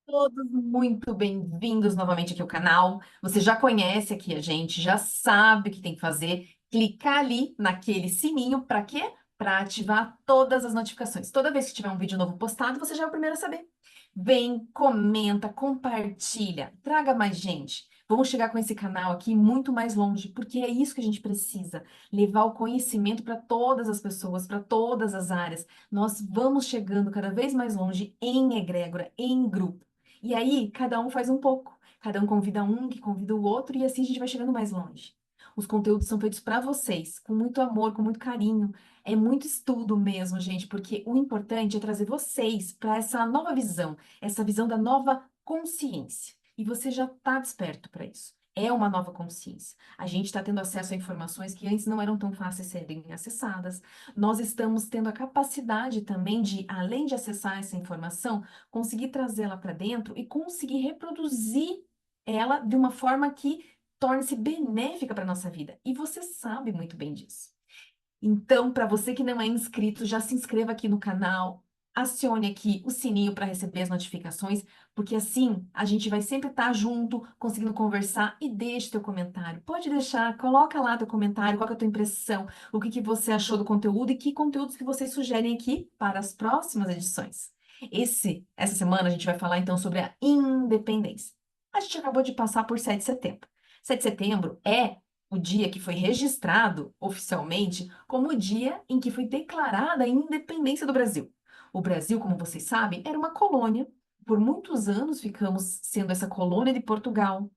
Todos muito bem-vindos novamente aqui ao canal. Você já conhece aqui a gente, já sabe o que tem que fazer. Clicar ali naquele sininho, para quê? Para ativar todas as notificações. Toda vez que tiver um vídeo novo postado, você já é o primeiro a saber. Vem, comenta, compartilha, traga mais gente. Vamos chegar com esse canal aqui muito mais longe, porque é isso que a gente precisa, levar o conhecimento para todas as pessoas, para todas as áreas. Nós vamos chegando cada vez mais longe em egrégora, em grupo. E aí, cada um faz um pouco. Cada um convida um, que convida o outro, e assim a gente vai chegando mais longe. Os conteúdos são feitos para vocês, com muito amor, com muito carinho. É muito estudo mesmo, gente, porque o importante é trazer vocês para essa nova visão, essa visão da nova consciência. E você já está desperto para isso. É uma nova consciência. A gente está tendo acesso a informações que antes não eram tão fáceis de serem acessadas. Nós estamos tendo a capacidade também de, além de acessar essa informação, conseguir trazê-la para dentro e conseguir reproduzir ela de uma forma que torne-se benéfica para a nossa vida. E você sabe muito bem disso. Então, para você que não é inscrito, já se inscreva aqui no canal, acione aqui o sininho para receber as notificações, porque assim a gente vai sempre estar junto, conseguindo conversar e deixe teu comentário. Pode deixar, coloca lá teu comentário, qual que é a tua impressão, o que que você achou do conteúdo e que conteúdos que vocês sugerem aqui para as próximas edições. Essa semana a gente vai falar então sobre a independência. A gente acabou de passar por 7 de setembro. 7 de setembro é o dia que foi registrado oficialmente como o dia em que foi declarada a independência do Brasil. O Brasil, como vocês sabem, era uma colônia. Por muitos anos ficamos sendo essa colônia de Portugal.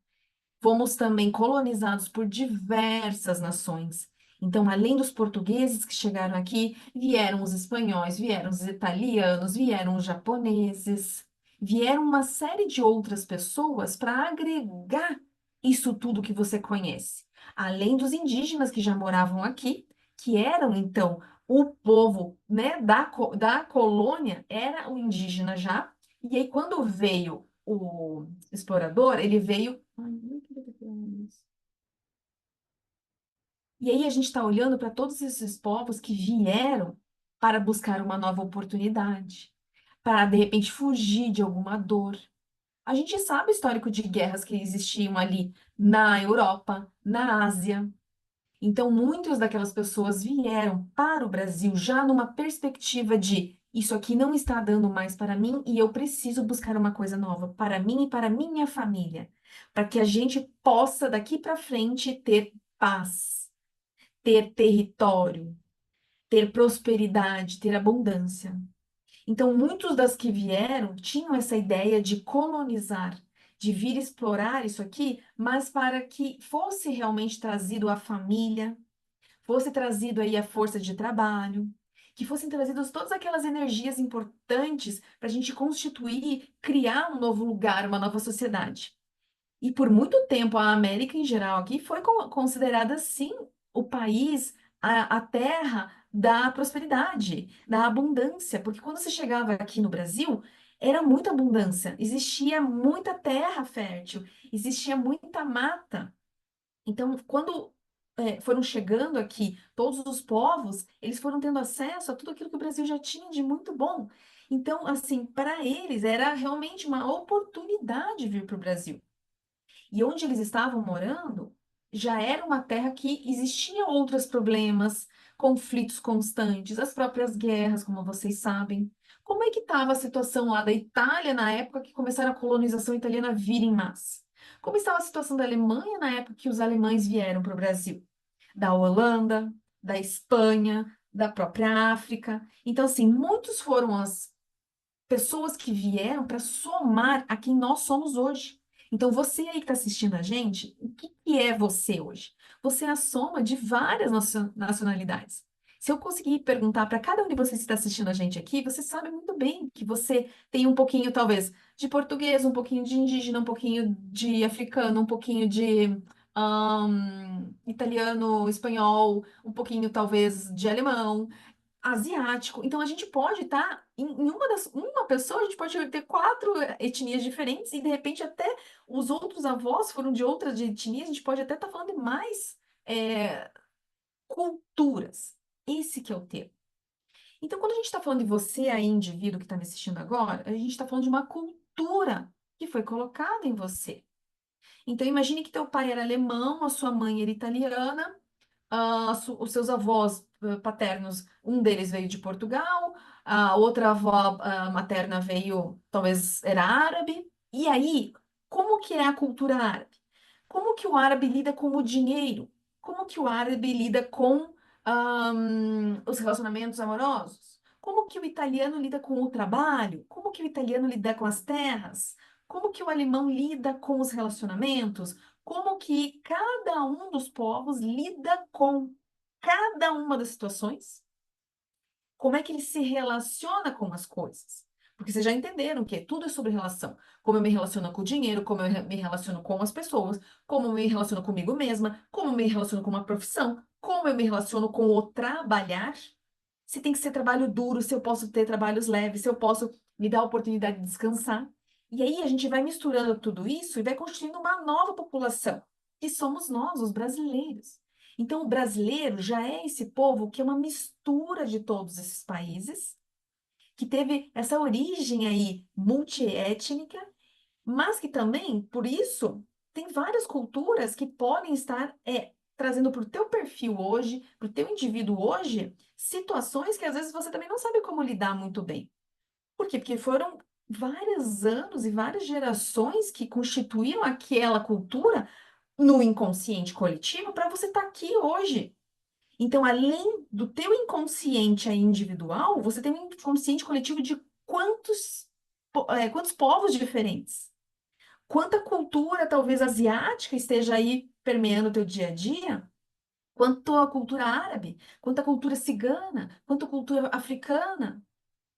Fomos também colonizados por diversas nações. Então, além dos portugueses que chegaram aqui, vieram os espanhóis, vieram os italianos, vieram os japoneses, vieram uma série de outras pessoas para agregar isso tudo que você conhece. Além dos indígenas que já moravam aqui, que eram então o povo, né, da colônia, era o indígena já. E aí, quando veio o explorador, ele veio. Ai, não queria ter falado isso. E aí a gente está olhando para todos esses povos que vieram para buscar uma nova oportunidade, para de repente fugir de alguma dor. A gente sabe o histórico de guerras que existiam ali na Europa, na Ásia. Então, muitas daquelas pessoas vieram para o Brasil já numa perspectiva de isso aqui não está dando mais para mim e eu preciso buscar uma coisa nova para mim e para minha família, para que a gente possa daqui para frente ter paz, ter território, ter prosperidade, ter abundância. Então, muitos das que vieram tinham essa ideia de colonizar, de vir explorar isso aqui, mas para que fosse realmente trazido a família, fosse trazido aí a força de trabalho, que fossem trazidas todas aquelas energias importantes para a gente constituir, criar um novo lugar, uma nova sociedade. E por muito tempo a América em geral aqui foi considerada sim o país, a terra da prosperidade, da abundância, porque quando você chegava aqui no Brasil, era muita abundância, existia muita terra fértil, existia muita mata. Então, quando foram chegando aqui todos os povos, eles foram tendo acesso a tudo aquilo que o Brasil já tinha de muito bom. Então, assim, para eles era realmente uma oportunidade vir para o Brasil. E onde eles estavam morando, já era uma terra que existiam outros problemas, conflitos constantes, as próprias guerras, como vocês sabem. Como é que estava a situação lá da Itália na época que começaram a colonização italiana a vir em massa? Como estava a situação da Alemanha na época que os alemães vieram para o Brasil? Da Holanda, da Espanha, da própria África. Então, assim, muitos foram as pessoas que vieram para somar a quem nós somos hoje. Então, você aí que está assistindo a gente, o que que é você hoje? Você é a soma de várias nacionalidades. Se eu conseguir perguntar para cada um de vocês que está assistindo a gente aqui, você sabe muito bem que você tem um pouquinho, talvez, de português, um pouquinho de indígena, um pouquinho de africano, um pouquinho de italiano, espanhol, um pouquinho, talvez, de alemão asiático. Então a gente pode estar em uma pessoa, a gente pode ter quatro etnias diferentes e de repente até os outros avós foram de outras etnias, a gente pode até estar falando de mais é, culturas. Esse que é o tema. Então, quando a gente está falando de você aí, indivíduo que está me assistindo agora, a gente está falando de uma cultura. que foi colocado em você. Então, imagine que teu pai era alemão, a sua mãe era italiana, os seus avós paternos, um deles veio de Portugal, a outra avó materna veio, talvez era árabe. E aí, como que é a cultura árabe? Como que o árabe lida com o dinheiro? Como que o árabe lida com os relacionamentos amorosos? Como que o italiano lida com o trabalho? Como que o italiano lida com as terras? Como que o alemão lida com os relacionamentos? Como que cada um dos povos lida com cada uma das situações, como é que ele se relaciona com as coisas. Porque vocês já entenderam que tudo é sobre relação. Como eu me relaciono com o dinheiro, como eu me relaciono com as pessoas, como eu me relaciono comigo mesma, como eu me relaciono com uma profissão, como eu me relaciono com o trabalhar. Se tem que ser trabalho duro, se eu posso ter trabalhos leves, se eu posso me dar a oportunidade de descansar. E aí a gente vai misturando tudo isso e vai construindo uma nova população, que somos nós, os brasileiros. Então, o brasileiro já é esse povo que é uma mistura de todos esses países, que teve essa origem aí multiétnica, mas que também, por isso, tem várias culturas que podem estar trazendo para o teu perfil hoje, para o teu indivíduo hoje, situações que às vezes você também não sabe como lidar muito bem. Por quê? Porque foram vários anos e várias gerações que constituíram aquela cultura no inconsciente coletivo para você estar aqui hoje. Então, além do teu inconsciente aí individual, você tem um inconsciente coletivo de quantos povos diferentes. Quanta cultura, talvez asiática, esteja aí permeando o teu dia a dia? Quanto a cultura árabe, quanta cultura cigana, quanto cultura africana,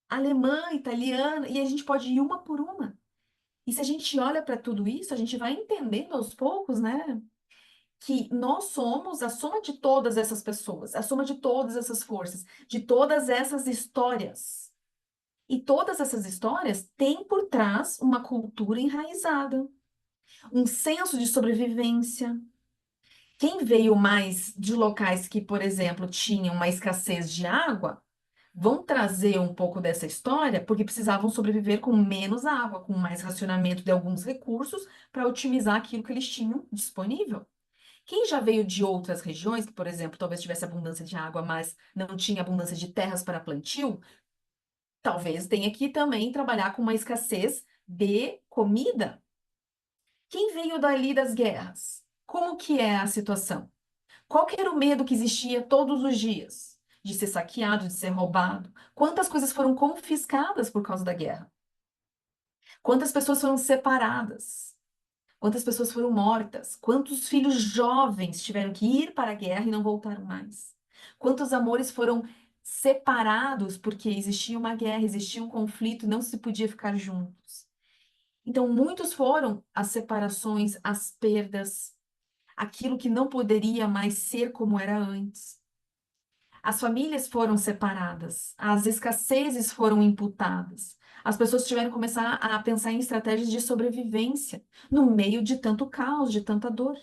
alemã, italiana, e a gente pode ir uma por uma. E se a gente olha para tudo isso, a gente vai entendendo aos poucos, né, que nós somos a soma de todas essas pessoas, a soma de todas essas forças, de todas essas histórias. E todas essas histórias têm por trás uma cultura enraizada, um senso de sobrevivência. Quem veio mais de locais que, por exemplo, tinham uma escassez de água, vão trazer um pouco dessa história porque precisavam sobreviver com menos água, com mais racionamento de alguns recursos para otimizar aquilo que eles tinham disponível. Quem já veio de outras regiões, que, por exemplo, talvez tivesse abundância de água, mas não tinha abundância de terras para plantio, talvez tenha que também trabalhar com uma escassez de comida. Quem veio dali das guerras? Como que é a situação? Qual que era o medo que existia todos os dias? De ser saqueado, de ser roubado? Quantas coisas foram confiscadas por causa da guerra? Quantas pessoas foram separadas? Quantas pessoas foram mortas? Quantos filhos jovens tiveram que ir para a guerra e não voltaram mais? Quantos amores foram separados porque existia uma guerra, existia um conflito, não se podia ficar juntos? Então, muitos foram as separações, as perdas, aquilo que não poderia mais ser como era antes. As famílias foram separadas, as escassezes foram imputadas. As pessoas tiveram que começar a pensar em estratégias de sobrevivência no meio de tanto caos, de tanta dor.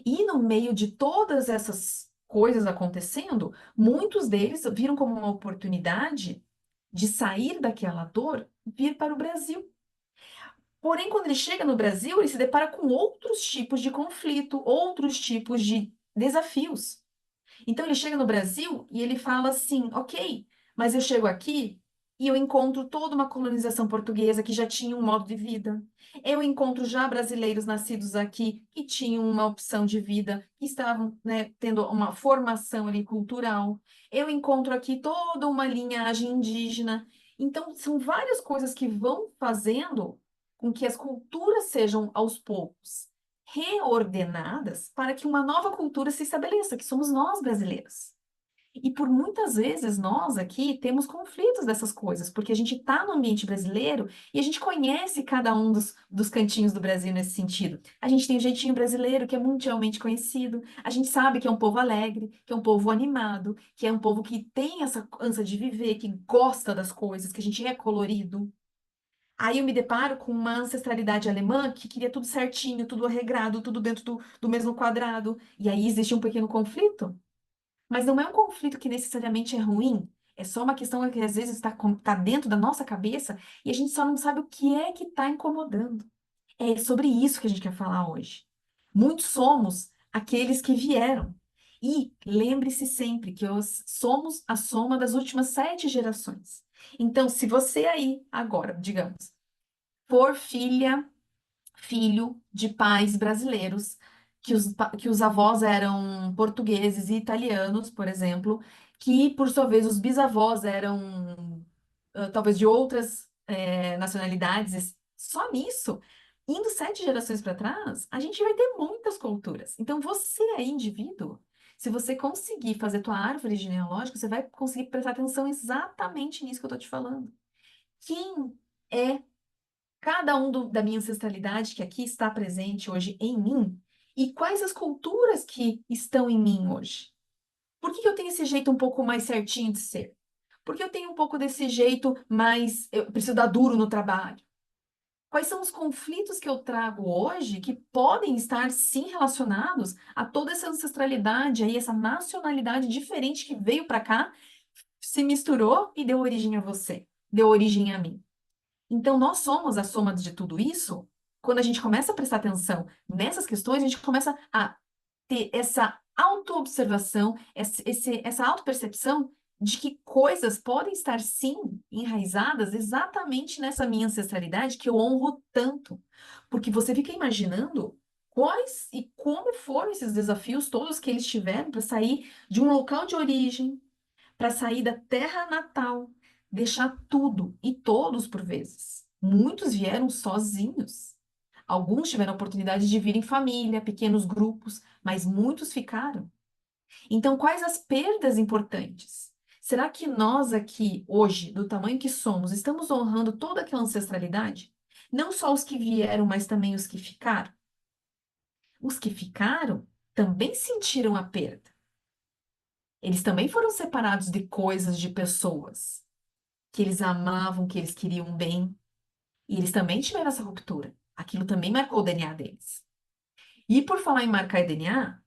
E no meio de todas essas coisas acontecendo, muitos deles viram como uma oportunidade de sair daquela dor, vir para o Brasil. Porém, quando ele chega no Brasil, ele se depara com outros tipos de conflito, outros tipos de desafios. Então ele chega no Brasil e ele fala assim: ok, mas eu chego aqui e eu encontro toda uma colonização portuguesa que já tinha um modo de vida. Eu encontro já brasileiros nascidos aqui que tinham uma opção de vida, que estavam, né, tendo uma formação ali cultural. Eu encontro aqui toda uma linhagem indígena. Então, são várias coisas que vão fazendo com que as culturas sejam aos poucos reordenadas para que uma nova cultura se estabeleça, que somos nós brasileiros. E por muitas vezes nós aqui temos conflitos dessas coisas, porque a gente está no ambiente brasileiro e a gente conhece cada um dos cantinhos do Brasil nesse sentido. A gente tem o jeitinho brasileiro, que é mundialmente conhecido, a gente sabe que é um povo alegre, que é um povo animado, que é um povo que tem essa ânsia de viver, que gosta das coisas, que a gente é colorido. Aí eu me deparo com uma ancestralidade alemã que queria tudo certinho, tudo regrado, tudo dentro do mesmo quadrado. E aí existe um pequeno conflito. Mas não é um conflito que necessariamente é ruim. É só uma questão que às vezes tá dentro da nossa cabeça e a gente só não sabe o que é que está incomodando. É sobre isso que a gente quer falar hoje. Muitos somos aqueles que vieram. E lembre-se sempre que somos a soma das últimas 7 gerações. Então, se você aí, agora, digamos, for filha, filho de pais brasileiros, que os avós eram portugueses e italianos, por exemplo, que, por sua vez, os bisavós eram talvez de outras nacionalidades, só nisso, indo 7 gerações para trás, a gente vai ter muitas culturas. Então, você aí, indivíduo, se você conseguir fazer tua árvore genealógica, você vai conseguir prestar atenção exatamente nisso que eu estou te falando. Quem é cada um da minha ancestralidade que aqui está presente hoje em mim e quais as culturas que estão em mim hoje? Por que que eu tenho esse jeito um pouco mais certinho de ser? Por que eu tenho um pouco desse jeito mais. Eu preciso dar duro no trabalho? Quais são os conflitos que eu trago hoje que podem estar, sim, relacionados a toda essa ancestralidade aí, essa nacionalidade diferente que veio para cá, se misturou e deu origem a você, deu origem a mim? Então, nós somos a soma de tudo isso. Quando a gente começa a prestar atenção nessas questões, a gente começa a ter essa autoobservação, essa autopercepção de que coisas podem estar, sim, enraizadas exatamente nessa minha ancestralidade que eu honro tanto. Porque você fica imaginando quais e como foram esses desafios todos que eles tiveram para sair de um local de origem, para sair da terra natal, deixar tudo e todos por vezes. Muitos vieram sozinhos. Alguns tiveram a oportunidade de vir em família, pequenos grupos, mas muitos ficaram. Então, quais as perdas importantes? Será que nós aqui, hoje, do tamanho que somos, estamos honrando toda aquela ancestralidade? Não só os que vieram, mas também os que ficaram? Os que ficaram também sentiram a perda. Eles também foram separados de coisas, de pessoas que eles amavam, que eles queriam bem, e eles também tiveram essa ruptura. Aquilo também marcou o DNA deles. E por falar em marcar DNA,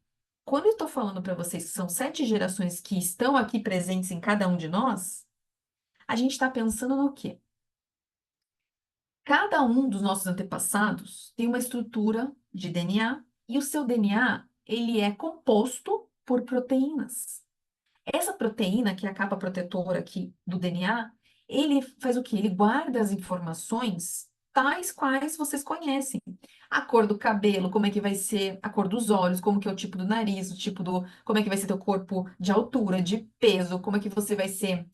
quando eu estou falando para vocês que são 7 gerações que estão aqui presentes em cada um de nós, a gente está pensando no quê? Cada um dos nossos antepassados tem uma estrutura de DNA e o seu DNA, ele é composto por proteínas. Essa proteína, que é a capa protetora aqui do DNA, ele faz o quê? Ele guarda as informações tais quais vocês conhecem. A cor do cabelo, como é que vai ser a cor dos olhos, como que é o tipo do nariz, o tipo do, como é que vai ser teu corpo de altura, de peso, como é que você vai ser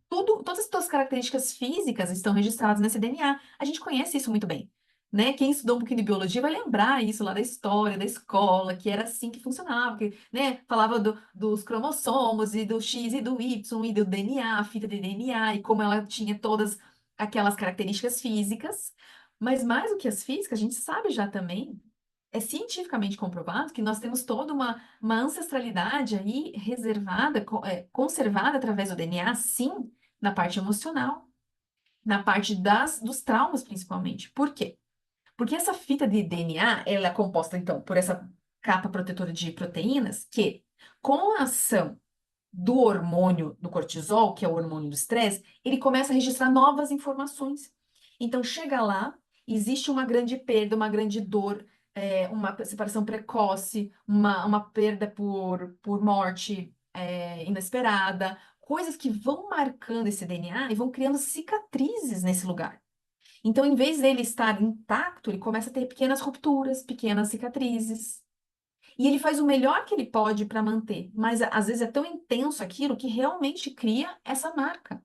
tudo, todas as tuas características físicas estão registradas nesse DNA. A gente conhece isso muito bem. Né? Quem estudou um pouquinho de biologia vai lembrar isso lá da história, da escola, que era assim que funcionava, que, né, falava dos cromossomos e do X e do Y e do DNA, a fita de DNA, e como ela tinha todas aquelas características físicas. Mas mais do que as físicas, a gente sabe já também, é cientificamente comprovado que nós temos toda uma ancestralidade aí reservada, conservada através do DNA, sim, na parte emocional, na parte dos traumas, principalmente. Por quê? Porque essa fita de DNA, ela é composta, então, por essa capa protetora de proteínas que, com a ação do hormônio do cortisol, que é o hormônio do estresse, ele começa a registrar novas informações. Então, chega lá, existe uma grande perda, uma grande dor, uma separação precoce, uma perda por morte, inesperada, coisas que vão marcando esse DNA e vão criando cicatrizes nesse lugar. Então, em vez dele estar intacto, ele começa a ter pequenas rupturas, pequenas cicatrizes. E ele faz o melhor que ele pode para manter, mas às vezes é tão intenso aquilo que realmente cria essa marca.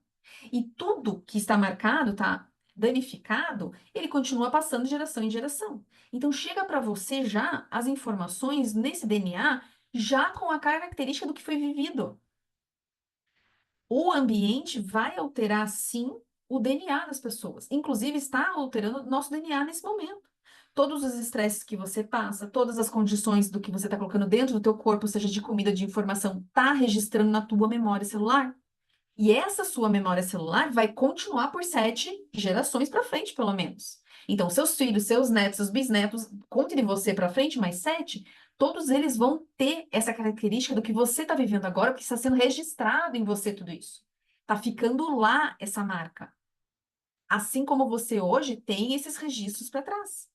E tudo que está marcado, está danificado, ele continua passando de geração em geração. Então, chega para você já as informações nesse DNA, já com a característica do que foi vivido. O ambiente vai alterar, sim, o DNA das pessoas. Inclusive, está alterando o nosso DNA nesse momento. Todos os estresses que você passa, todas as condições do que você está colocando dentro do teu corpo, seja de comida, de informação, está registrando na tua memória celular. E essa sua memória celular vai continuar por 7 gerações para frente, pelo menos. Então, seus filhos, seus netos, seus bisnetos, conte de você para frente, mais 7, todos eles vão ter essa característica do que você está vivendo agora, porque está sendo registrado em você tudo isso. Está ficando lá essa marca. Assim como você hoje tem esses registros para trás.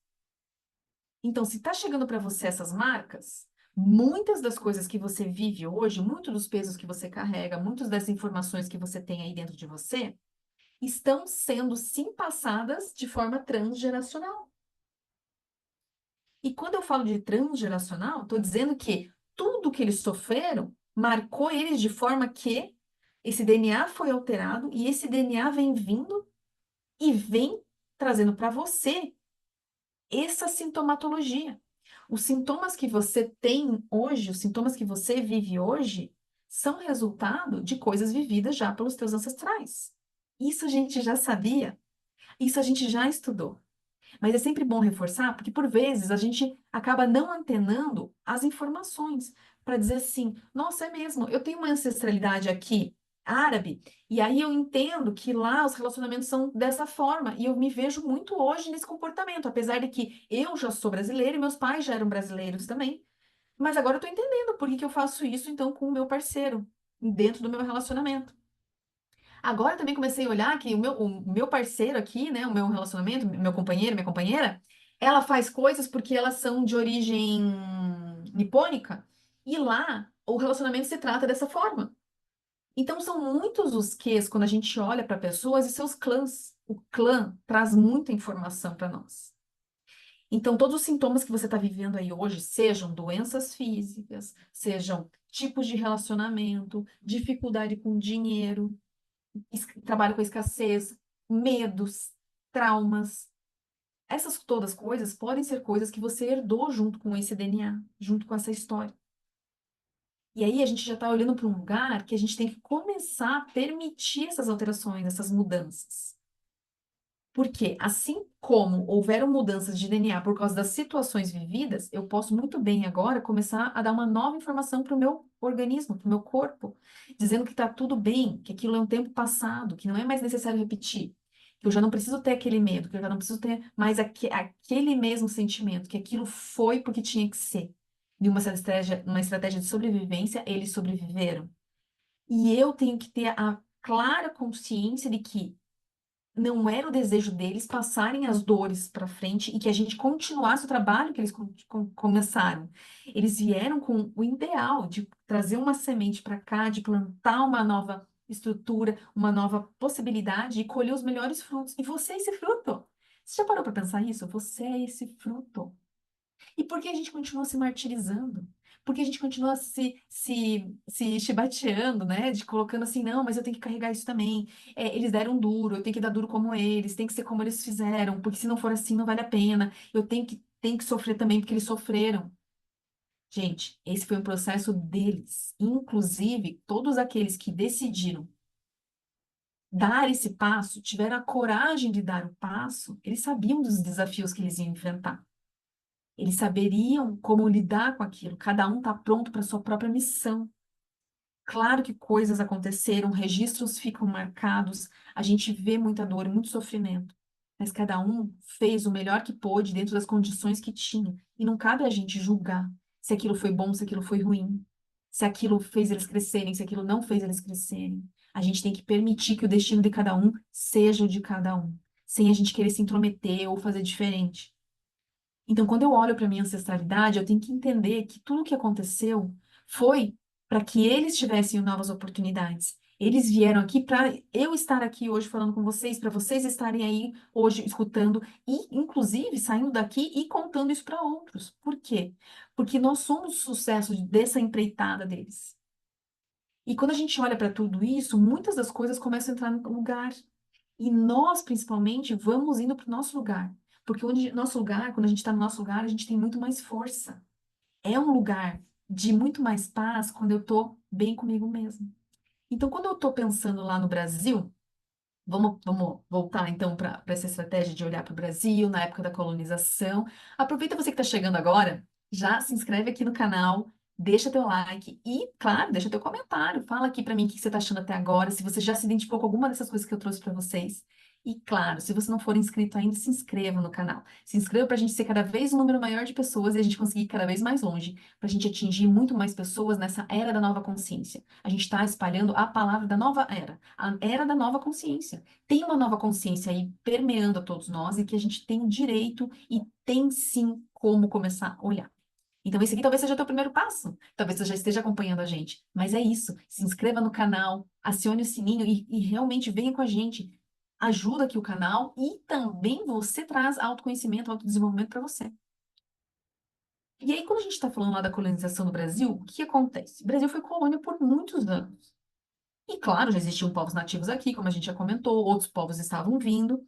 Então, se está chegando para você essas marcas, muitas das coisas que você vive hoje, muitos dos pesos que você carrega, muitas das informações que você tem aí dentro de você, estão sendo sim passadas de forma transgeracional. E quando eu falo de transgeracional, estou dizendo que tudo que eles sofreram marcou eles de forma que esse DNA foi alterado e esse DNA vem vindo e vem trazendo para você essa sintomatologia. Os sintomas que você tem hoje, os sintomas que você vive hoje, são resultado de coisas vividas já pelos teus ancestrais. Isso a gente já sabia, isso a gente já estudou. Mas é sempre bom reforçar, porque por vezes a gente acaba não antenando as informações para dizer assim: nossa, é mesmo, eu tenho uma ancestralidade aqui árabe, e aí eu entendo que lá os relacionamentos são dessa forma, e eu me vejo muito hoje nesse comportamento, apesar de que eu já sou brasileira e meus pais já eram brasileiros também. Mas agora eu tô entendendo por que que eu faço isso então com o meu parceiro, dentro do meu relacionamento. Agora também comecei a olhar que o meu parceiro aqui, né, o meu relacionamento, meu companheiro, minha companheira, ela faz coisas porque elas são de origem nipônica, e lá o relacionamento se trata dessa forma. Então são muitos os quês quando a gente olha para pessoas e seus clãs. O clã traz muita informação para nós. Então, todos os sintomas que você está vivendo aí hoje, sejam doenças físicas, sejam tipos de relacionamento, dificuldade com dinheiro, trabalho com escassez, medos, traumas. Essas todas coisas podem ser coisas que você herdou junto com esse DNA, junto com essa história. E aí a gente já está olhando para um lugar que a gente tem que começar a permitir essas alterações, essas mudanças. Porque assim como houveram mudanças de DNA por causa das situações vividas, eu posso muito bem agora começar a dar uma nova informação para o meu organismo, para o meu corpo, dizendo que está tudo bem, que aquilo é um tempo passado, que não é mais necessário repetir, que eu já não preciso ter aquele medo, que eu já não preciso ter mais aquele mesmo sentimento, que aquilo foi porque tinha que ser. De uma estratégia de sobrevivência, eles sobreviveram. E eu tenho que ter a clara consciência de que não era o desejo deles passarem as dores para frente e que a gente continuasse o trabalho que eles começaram. Eles vieram com o ideal de trazer uma semente para cá, de plantar uma nova estrutura, uma nova possibilidade e colher os melhores frutos. E você é esse fruto. Você já parou para pensar isso? Você é esse fruto. E por que a gente continua se martirizando? Por que a gente continua se chibateando, né? De colocando assim, não, mas eu tenho que carregar isso também. É, eles deram duro, eu tenho que dar duro como eles, tem que ser como eles fizeram, porque se não for assim, não vale a pena. Eu tenho que sofrer também, porque eles sofreram. Gente, esse foi um processo deles. Inclusive, todos aqueles que decidiram dar esse passo, tiveram a coragem de dar o passo, eles sabiam dos desafios que eles iam enfrentar. Eles saberiam como lidar com aquilo. Cada um está pronto para sua própria missão. Claro que coisas aconteceram, registros ficam marcados, a gente vê muita dor, muito sofrimento. Mas cada um fez o melhor que pôde dentro das condições que tinha. E não cabe a gente julgar se aquilo foi bom, se aquilo foi ruim, se aquilo fez eles crescerem, se aquilo não fez eles crescerem. A gente tem que permitir que o destino de cada um seja o de cada um, sem a gente querer se intrometer ou fazer diferente. Então, quando eu olho para minha ancestralidade, eu tenho que entender que tudo o que aconteceu foi para que eles tivessem novas oportunidades. Eles vieram aqui para eu estar aqui hoje falando com vocês, para vocês estarem aí hoje escutando e, inclusive, saindo daqui e contando isso para outros. Por quê? Porque nós somos o sucesso dessa empreitada deles. E quando a gente olha para tudo isso, muitas das coisas começam a entrar no lugar. E nós, principalmente, vamos indo para o nosso lugar. Porque nosso lugar, quando a gente está no nosso lugar, a gente tem muito mais força. É um lugar de muito mais paz quando eu estou bem comigo mesmo. Então, quando eu estou pensando lá no Brasil, vamos voltar então para essa estratégia de olhar para o Brasil, na época da colonização. Aproveita você que está chegando agora, já se inscreve aqui no canal, deixa teu like e, claro, deixa teu comentário. Fala aqui para mim o que você está achando até agora, se você já se identificou com alguma dessas coisas que eu trouxe para vocês. E claro, se você não for inscrito ainda, se inscreva no canal. Se inscreva para a gente ser cada vez um número maior de pessoas e a gente conseguir ir cada vez mais longe, para a gente atingir muito mais pessoas nessa era da nova consciência. A gente está espalhando a palavra da nova era, a era da nova consciência. Tem uma nova consciência aí permeando a todos nós e que a gente tem o direito e tem sim como começar a olhar. Então, esse aqui talvez seja o teu primeiro passo. Talvez você já esteja acompanhando a gente. Mas é isso. Se inscreva no canal, acione o sininho e realmente venha com a gente. Ajuda aqui o canal e também você traz autoconhecimento, autodesenvolvimento para você. E aí, quando a gente está falando lá da colonização do Brasil, o que acontece? O Brasil foi colônia por muitos anos. E claro, já existiam povos nativos aqui, como a gente já comentou, outros povos estavam vindo.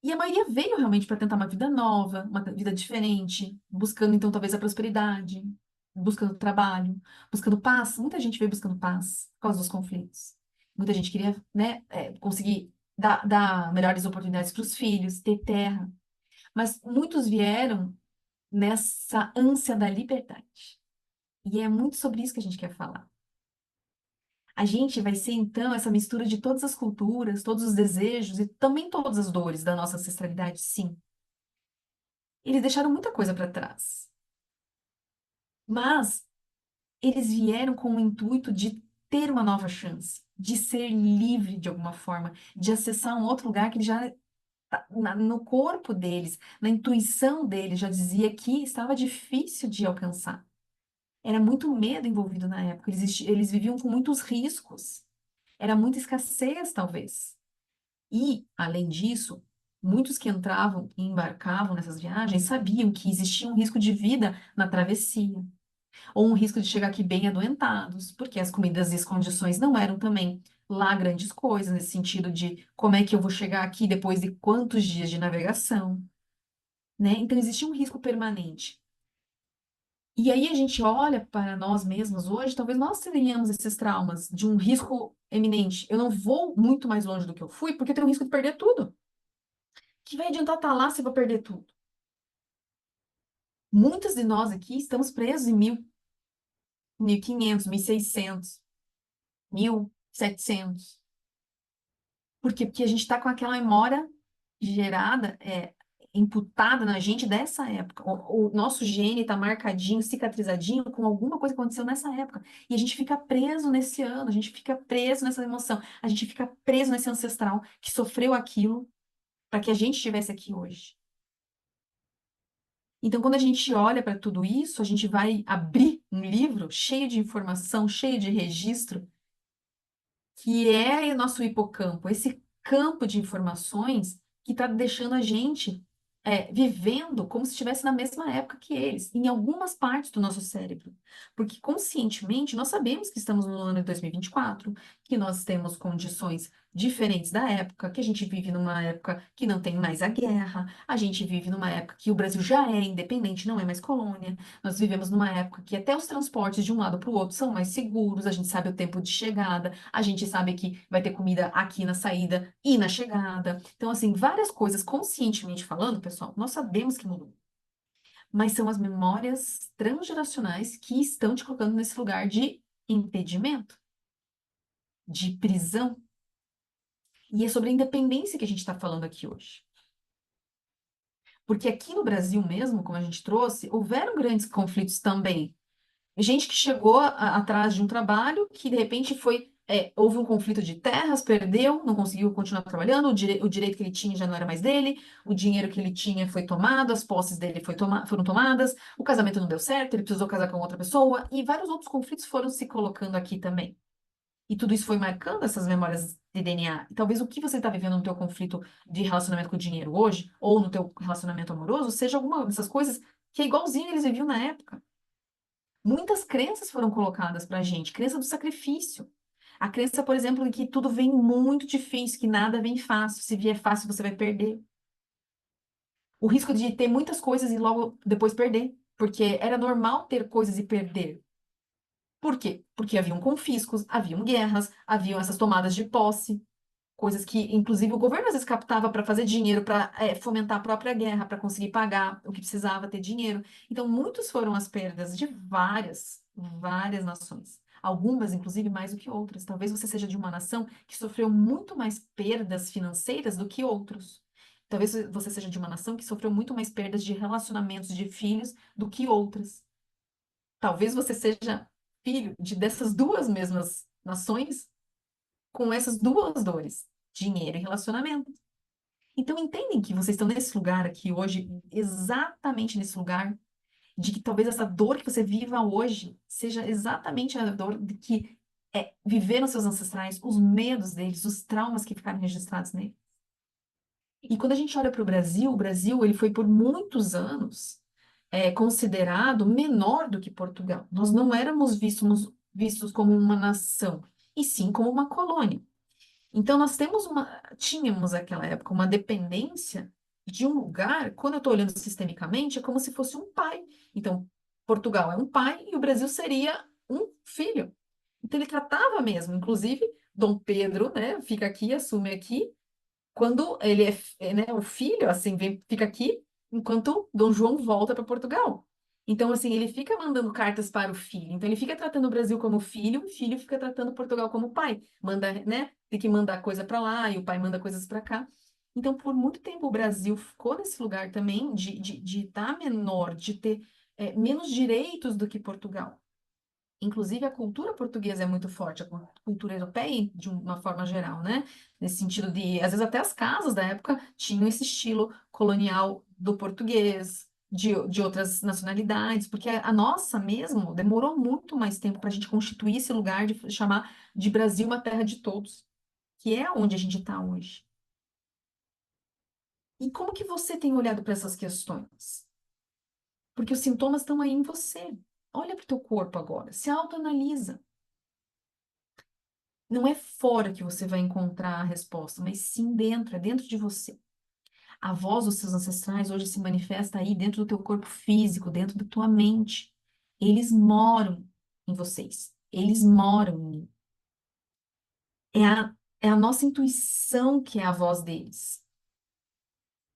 E a maioria veio realmente para tentar uma vida nova, uma vida diferente, buscando então talvez a prosperidade, buscando trabalho, buscando paz. Muita gente veio buscando paz por causa dos conflitos. Muita gente queria, né, conseguir dar melhores oportunidades para os filhos, ter terra. Mas muitos vieram nessa ânsia da liberdade. E é muito sobre isso que a gente quer falar. A gente vai ser, então, essa mistura de todas as culturas, todos os desejos e também todas as dores da nossa ancestralidade, sim. Eles deixaram muita coisa para trás. Mas eles vieram com o intuito de ter uma nova chance, de ser livre de alguma forma, de acessar um outro lugar que ele já no corpo deles, na intuição deles, já dizia que estava difícil de alcançar. Era muito medo envolvido na época, eles viviam com muitos riscos, era muita escassez, talvez. E, além disso, muitos que entravam e embarcavam nessas viagens sabiam que existia um risco de vida na travessia, ou um risco de chegar aqui bem adoentados, porque as comidas e as condições não eram também lá grandes coisas, nesse sentido de como é que eu vou chegar aqui depois de quantos dias de navegação, né? Então, existia um risco permanente. E aí a gente olha para nós mesmos hoje, talvez nós tenhamos esses traumas de um risco eminente. Eu não vou muito mais longe do que eu fui, porque eu tenho o risco de perder tudo. Que vai adiantar estar lá se eu vou perder tudo? Muitos de nós aqui estamos presos em 1500, 1600, 1700. Por quê? Porque a gente está com aquela memória gerada, imputada na gente dessa época. O nosso gene está marcadinho, cicatrizadinho com alguma coisa que aconteceu nessa época. E a gente fica preso nesse ano, a gente fica preso nessa emoção, a gente fica preso nesse ancestral que sofreu aquilo para que a gente estivesse aqui hoje. Então, quando a gente olha para tudo isso, a gente vai abrir um livro cheio de informação, cheio de registro, que é o nosso hipocampo, esse campo de informações que está deixando a gente vivendo como se estivesse na mesma época que eles, em algumas partes do nosso cérebro. Porque conscientemente nós sabemos que estamos no ano de 2024, que nós temos condições diferentes da época, que a gente vive numa época que não tem mais a guerra, a gente vive numa época que o Brasil já é independente, não é mais colônia, nós vivemos numa época que até os transportes de um lado para o outro são mais seguros, a gente sabe o tempo de chegada, a gente sabe que vai ter comida aqui na saída e na chegada. Então, assim, várias coisas, conscientemente falando, pessoal, nós sabemos que mudou. Mas são as memórias transgeracionais que estão te colocando nesse lugar de impedimento, de prisão. E é sobre a independência que a gente está falando aqui hoje. Porque aqui no Brasil mesmo, como a gente trouxe, houveram grandes conflitos também. Gente que chegou atrás de um trabalho que de repente houve um conflito de terras, perdeu, não conseguiu continuar trabalhando, o direito que ele tinha já não era mais dele, o dinheiro que ele tinha foi tomado, as posses dele foram tomadas, o casamento não deu certo, ele precisou casar com outra pessoa, e vários outros conflitos foram se colocando aqui também. E tudo isso foi marcando essas memórias de DNA. E talvez o que você está vivendo no teu conflito de relacionamento com o dinheiro hoje, ou no teu relacionamento amoroso, seja alguma dessas coisas que é igualzinho eles viviam na época. Muitas crenças foram colocadas para a gente, crença do sacrifício. A crença, por exemplo, de que tudo vem muito difícil, que nada vem fácil. Se vier fácil, você vai perder. O risco de ter muitas coisas e logo depois perder. Porque era normal ter coisas e perder. Por quê? Porque haviam confiscos, haviam guerras, haviam essas tomadas de posse, coisas que, inclusive, o governo às vezes captava para fazer dinheiro, para fomentar a própria guerra, para conseguir pagar o que precisava ter dinheiro. Então, muitos foram as perdas de várias nações. algumas, inclusive, mais do que outras. Talvez você seja de uma nação que sofreu muito mais perdas financeiras do que outros. Talvez você seja de uma nação que sofreu muito mais perdas de relacionamentos de filhos do que outras. Talvez você seja filho dessas duas mesmas nações com essas duas dores, dinheiro e relacionamento. Então, entendem que vocês estão nesse lugar aqui hoje, exatamente nesse lugar, de que talvez essa dor que você viva hoje seja exatamente a dor de que viveram seus ancestrais, os medos deles, os traumas que ficaram registrados nele. E quando a gente olha para o Brasil, ele foi por muitos anos considerado menor do que Portugal. Nós não éramos vistos como uma nação, e sim como uma colônia. Então, tínhamos naquela época uma dependência de um lugar, quando eu estou olhando sistemicamente, é como se fosse um pai. Então, Portugal é um pai e o Brasil seria um filho. Então, ele tratava mesmo, inclusive, Dom Pedro, né, fica aqui, assume aqui, quando ele né, o filho, assim, fica aqui, enquanto Dom João volta para Portugal. Então, assim, ele fica mandando cartas para o filho. Então, ele fica tratando o Brasil como filho, o filho fica tratando Portugal como pai. Manda, né? Tem que mandar coisa para lá e o pai manda coisas para cá. Então, por muito tempo, o Brasil ficou nesse lugar também de estar menor, de ter menos direitos do que Portugal. Inclusive, a cultura portuguesa é muito forte, a cultura europeia, de uma forma geral, né? Nesse sentido de, às vezes, até as casas da época tinham esse estilo colonial do português, de outras nacionalidades, porque a nossa mesmo demorou muito mais tempo para a gente constituir esse lugar de chamar de Brasil uma terra de todos, que é onde a gente está hoje. E como que você tem olhado para essas questões? Porque os sintomas estão aí em você. Olha para o teu corpo agora, se autoanalisa. Não é fora que você vai encontrar a resposta, mas sim dentro, é dentro de você. A voz dos seus ancestrais hoje se manifesta aí dentro do teu corpo físico, dentro da tua mente. Eles moram em vocês. Eles moram em mim. É a nossa intuição que é a voz deles.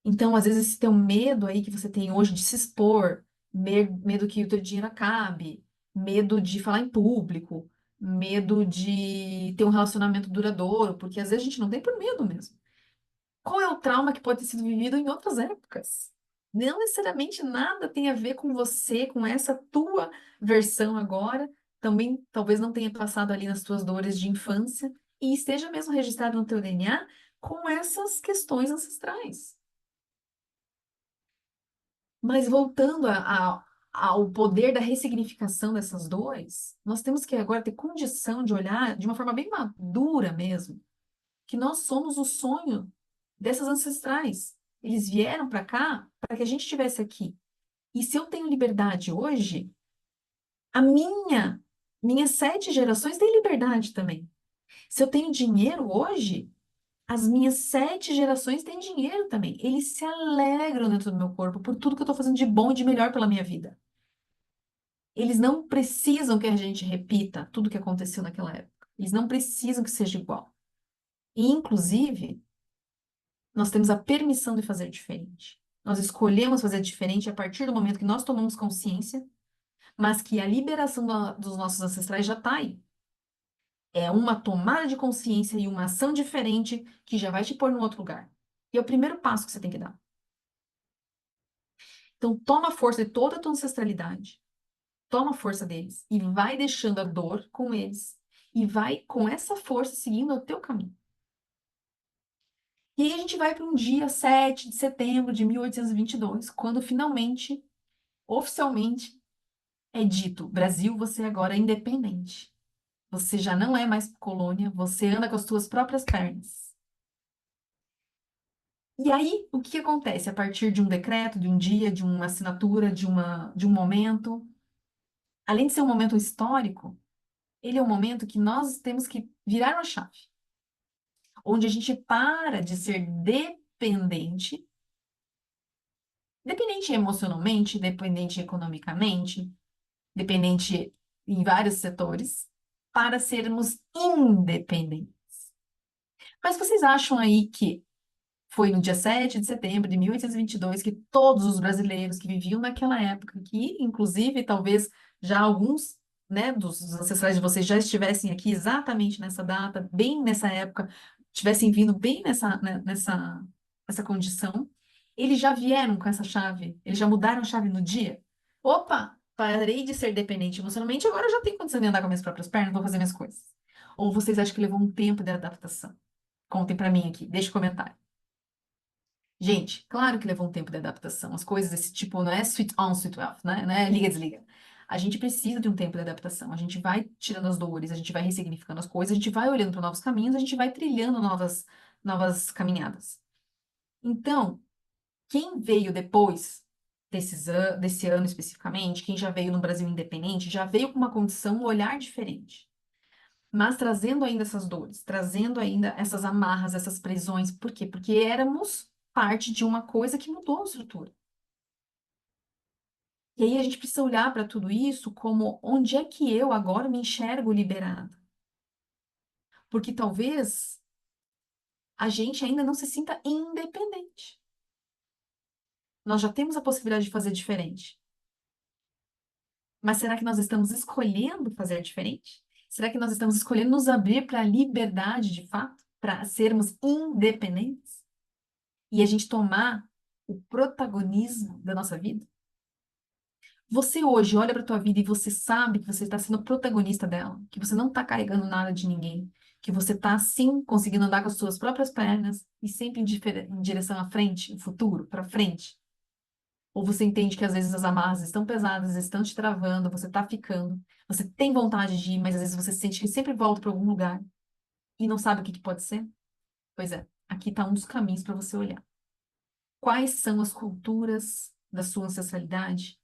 Então, às vezes, esse teu medo aí que você tem hoje de se expor, medo que o teu dinheiro acabe, medo de falar em público, medo de ter um relacionamento duradouro, porque às vezes a gente não tem por medo mesmo. Qual é o trauma que pode ter sido vivido em outras épocas? Não necessariamente nada tem a ver com você, com essa tua versão agora. Também talvez não tenha passado ali nas tuas dores de infância e esteja mesmo registrado no teu DNA com essas questões ancestrais. Mas voltando ao poder da ressignificação dessas dores, nós temos que agora ter condição de olhar de uma forma bem madura mesmo, que nós somos o sonho dessas ancestrais. Eles vieram para cá para que a gente estivesse aqui. E se eu tenho liberdade hoje, a minhas 7 gerações têm liberdade também. Se eu tenho dinheiro hoje, as minhas 7 gerações têm dinheiro também. Eles se alegram dentro do meu corpo por tudo que eu estou fazendo de bom e de melhor pela minha vida. Eles não precisam que a gente repita tudo que aconteceu naquela época. Eles não precisam que seja igual. E, inclusive, nós temos a permissão de fazer diferente. Nós escolhemos fazer diferente a partir do momento que nós tomamos consciência, mas que a liberação dos nossos ancestrais já está aí. É uma tomada de consciência e uma ação diferente que já vai te pôr num outro lugar. E é o primeiro passo que você tem que dar. Então, toma força de toda a tua ancestralidade, toma a força deles e vai deixando a dor com eles e vai com essa força seguindo o teu caminho. E aí a gente vai para um dia 7 de setembro de 1822, quando finalmente, oficialmente, é dito: Brasil, você agora é independente. Você já não é mais colônia, você anda com as suas próprias pernas. E aí, o que acontece a partir de um decreto, de um dia, de uma assinatura, de um momento? Além de ser um momento histórico, ele é um momento que nós temos que virar uma chave, onde a gente para de ser dependente emocionalmente, dependente economicamente, dependente em vários setores, para sermos independentes. Mas vocês acham aí que foi no dia 7 de setembro de 1822 que todos os brasileiros que viviam naquela época, que inclusive talvez já alguns né, dos ancestrais de vocês já estivessem aqui exatamente nessa data, bem nessa época, tivessem vindo bem nessa condição, eles já vieram com essa chave, eles já mudaram a chave no dia. Opa, parei de ser dependente emocionalmente, agora eu já tenho condição de andar com minhas próprias pernas, vou fazer minhas coisas. Ou vocês acham que levou um tempo de adaptação? Contem pra mim aqui, deixe um comentário. Gente, claro que levou um tempo de adaptação. As coisas desse tipo não é switch on, switch off, né? Não é liga, desliga. A gente precisa de um tempo de adaptação. A gente vai tirando as dores, a gente vai ressignificando as coisas, a gente vai olhando para novos caminhos, a gente vai trilhando novas caminhadas. Então, quem veio depois desse ano especificamente, quem já veio no Brasil independente, já veio com uma condição, um olhar diferente. Mas trazendo ainda essas dores, trazendo ainda essas amarras, essas prisões. Por quê? Porque éramos parte de uma coisa que mudou a estrutura. E aí a gente precisa olhar para tudo isso como onde é que eu agora me enxergo liberada? Porque talvez a gente ainda não se sinta independente. Nós já temos a possibilidade de fazer diferente. Mas será que nós estamos escolhendo fazer diferente? Será que nós estamos escolhendo nos abrir para a liberdade de fato? Para sermos independentes? E a gente tomar o protagonismo da nossa vida? Você hoje olha para a tua vida e você sabe que você está sendo protagonista dela, que você não está carregando nada de ninguém, que você está sim conseguindo andar com as suas próprias pernas e sempre em direção à frente, o futuro, para frente. Ou você entende que às vezes as amarras estão pesadas, estão te travando, você está ficando, você tem vontade de ir, mas às vezes você sente que sempre volta para algum lugar e não sabe o que que pode ser? Pois é, aqui está um dos caminhos para você olhar. Quais são as culturas da sua ancestralidade?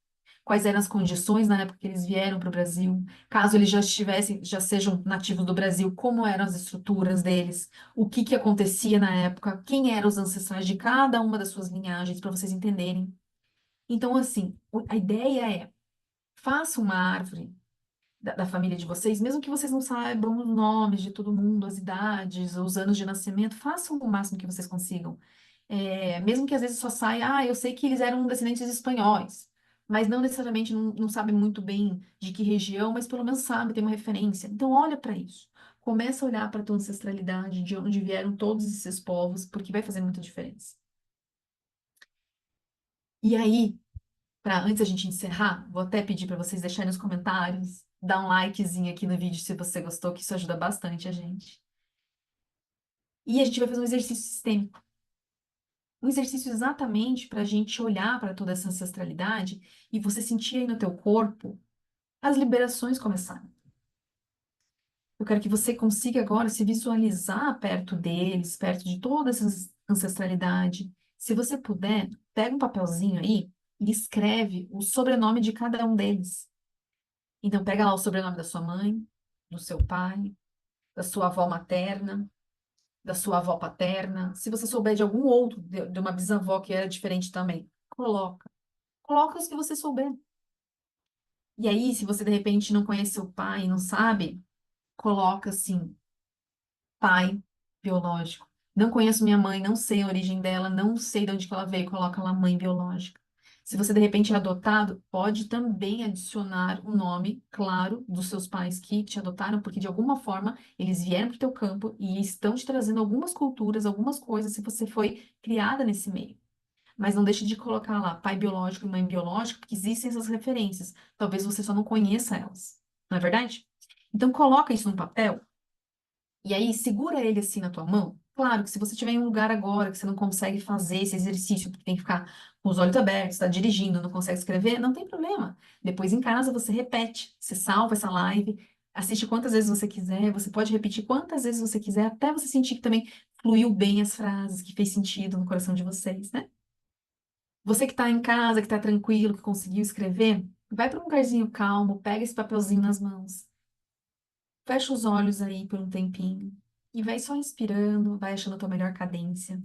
Quais eram as condições na época que eles vieram para o Brasil? Caso eles já estivessem, já sejam nativos do Brasil, como eram as estruturas deles? O que que acontecia na época? Quem eram os ancestrais de cada uma das suas linhagens, para vocês entenderem. Então, assim, a ideia é, faça uma árvore da família de vocês, mesmo que vocês não saibam os nomes de todo mundo, as idades, os anos de nascimento, façam o máximo que vocês consigam. Mesmo que às vezes só saia, eu sei que eles eram descendentes espanhóis, mas não necessariamente não sabe muito bem de que região, mas pelo menos sabe, tem uma referência. Então olha para isso. Começa a olhar para a tua ancestralidade, de onde vieram todos esses povos, porque vai fazer muita diferença. E aí, antes da gente encerrar, vou até pedir para vocês deixarem nos comentários, dar um likezinho aqui no vídeo se você gostou, que isso ajuda bastante a gente. E a gente vai fazer um exercício sistêmico. Um exercício exatamente para a gente olhar para toda essa ancestralidade e você sentir aí no teu corpo as liberações começarem. Eu quero que você consiga agora se visualizar perto deles, perto de toda essa ancestralidade. Se você puder, pega um papelzinho aí e escreve o sobrenome de cada um deles. Então, pega lá o sobrenome da sua mãe, do seu pai, da sua avó materna, da sua avó paterna. Se você souber de algum outro, de uma bisavó que era diferente também, coloca. Coloca os que você souber. E aí, se você de repente não conhece seu pai, não sabe, coloca assim, pai biológico. Não conheço minha mãe, não sei a origem dela, não sei de onde que ela veio, coloca lá mãe biológica. Se você de repente é adotado, pode também adicionar o nome, claro, dos seus pais que te adotaram, porque de alguma forma eles vieram para o teu campo e estão te trazendo algumas culturas, algumas coisas, se você foi criada nesse meio. Mas não deixe de colocar lá pai biológico e mãe biológica, porque existem essas referências. Talvez você só não conheça elas. Não é verdade? Então coloca isso no papel e aí segura ele assim na tua mão. Claro que se você estiver em um lugar agora que você não consegue fazer esse exercício, porque tem que ficar com os olhos abertos, está dirigindo, não consegue escrever, não tem problema. Depois em casa você repete, você salva essa live, assiste quantas vezes você quiser, você pode repetir quantas vezes você quiser, até você sentir que também fluiu bem as frases, que fez sentido no coração de vocês, né? Você que está em casa, que está tranquilo, que conseguiu escrever, vai para um lugarzinho calmo, pega esse papelzinho nas mãos, fecha os olhos aí por um tempinho e vai só inspirando, vai achando a tua melhor cadência.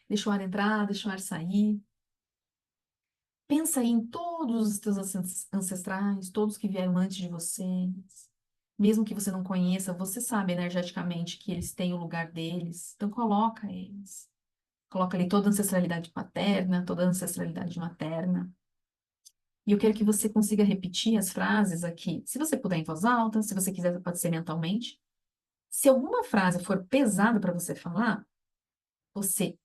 Deixa o ar entrar, deixa o ar sair. Pensa aí em todos os teus ancestrais, todos que vieram antes de vocês. Mesmo que você não conheça, você sabe energeticamente que eles têm o lugar deles. Então coloca eles. Coloca ali toda a ancestralidade paterna, toda a ancestralidade materna. E eu quero que você consiga repetir as frases aqui. Se você puder em voz alta, se você quiser, pode ser mentalmente. Se alguma frase for pesada para você falar, você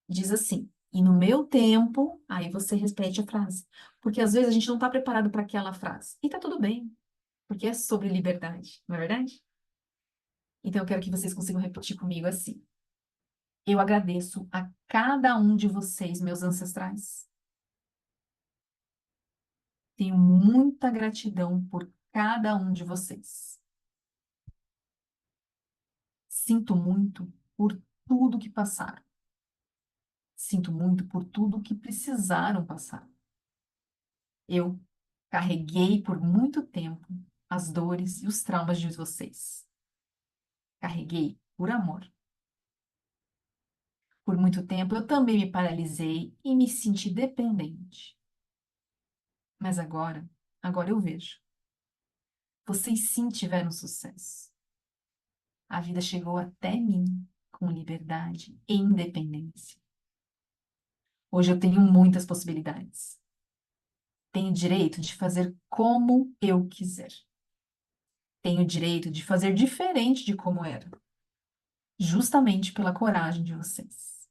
diz assim. E no meu tempo, aí você repete a frase. Porque às vezes a gente não está preparado para aquela frase. E tá tudo bem, porque é sobre liberdade, não é verdade? Então eu quero que vocês consigam repetir comigo assim. Eu agradeço a cada um de vocês, meus ancestrais. Tenho muita gratidão por cada um de vocês. Sinto muito por tudo que passaram. Sinto muito por tudo que precisaram passar. Eu carreguei por muito tempo as dores e os traumas de vocês. Carreguei por amor. Por muito tempo eu também me paralisei e me senti dependente. Mas agora eu vejo. Vocês sim tiveram sucesso. A vida chegou até mim com liberdade e independência. Hoje eu tenho muitas possibilidades. Tenho direito de fazer como eu quiser. Tenho direito de fazer diferente de como era, justamente pela coragem de vocês.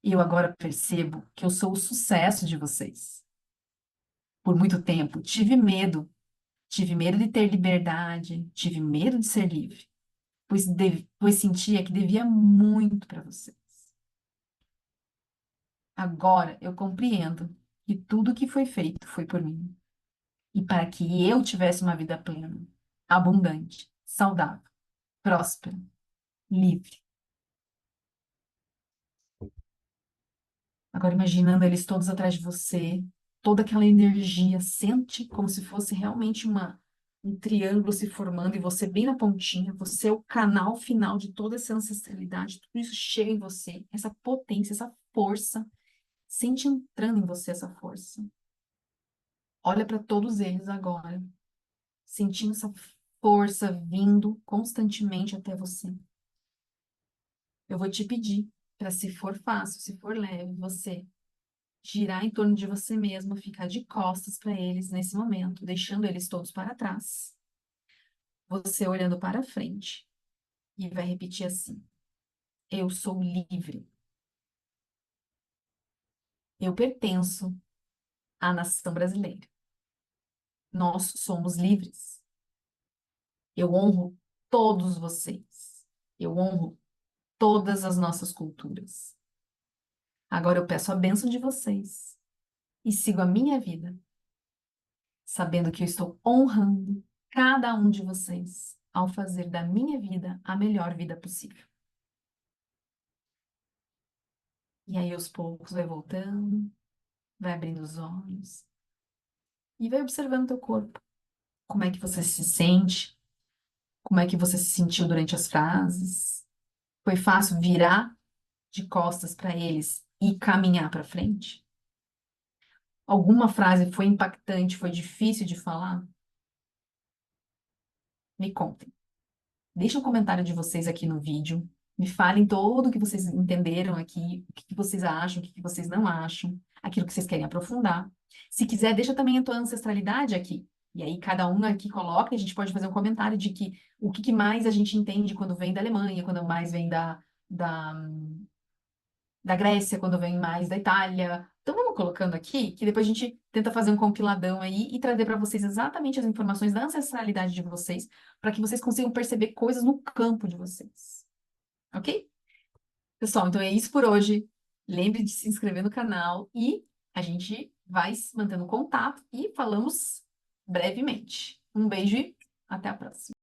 E eu agora percebo que eu sou o sucesso de vocês. Por muito tempo tive medo de ter liberdade, tive medo de ser livre, pois sentia que devia muito para vocês. Agora eu compreendo que tudo que foi feito foi por mim e para que eu tivesse uma vida plena, abundante, saudável, próspera, livre. Agora imaginando eles todos atrás de você, toda aquela energia, sente como se fosse realmente um triângulo se formando e você bem na pontinha, você é o canal final de toda essa ancestralidade, tudo isso chega em você, essa potência, essa força, sente entrando em você essa força. Olha para todos eles agora, sentindo essa força vindo constantemente até você. Eu vou te pedir para, se for fácil, se for leve, você girar em torno de você mesmo, ficar de costas para eles nesse momento, deixando eles todos para trás. Você olhando para frente e vai repetir assim: eu sou livre. Eu pertenço à nação brasileira. Nós somos livres. Eu honro todos vocês. Eu honro todas as nossas culturas. Agora eu peço a bênção de vocês e sigo a minha vida, sabendo que eu estou honrando cada um de vocês ao fazer da minha vida a melhor vida possível. E aí, aos poucos, vai voltando, vai abrindo os olhos e vai observando teu corpo. Como é que você se sente? Como é que você se sentiu durante as frases? Foi fácil virar de costas para eles e caminhar para frente? Alguma frase foi impactante, foi difícil de falar? Me contem. Deixa um comentário de vocês aqui no vídeo. Me falem todo o que vocês entenderam aqui, o que que vocês acham, o que que vocês não acham, aquilo que vocês querem aprofundar. Se quiser, deixa também a tua ancestralidade aqui. E aí cada um aqui coloca, e a gente pode fazer um comentário de que o que que mais a gente entende quando vem da Alemanha, quando mais vem da, da Grécia, quando vem mais da Itália. Então vamos colocando aqui, que depois a gente tenta fazer um compiladão aí e trazer para vocês exatamente as informações da ancestralidade de vocês, para que vocês consigam perceber coisas no campo de vocês. Ok? Pessoal, então é isso por hoje. Lembre de se inscrever no canal e a gente vai se mantendo contato e falamos brevemente. Um beijo e até a próxima.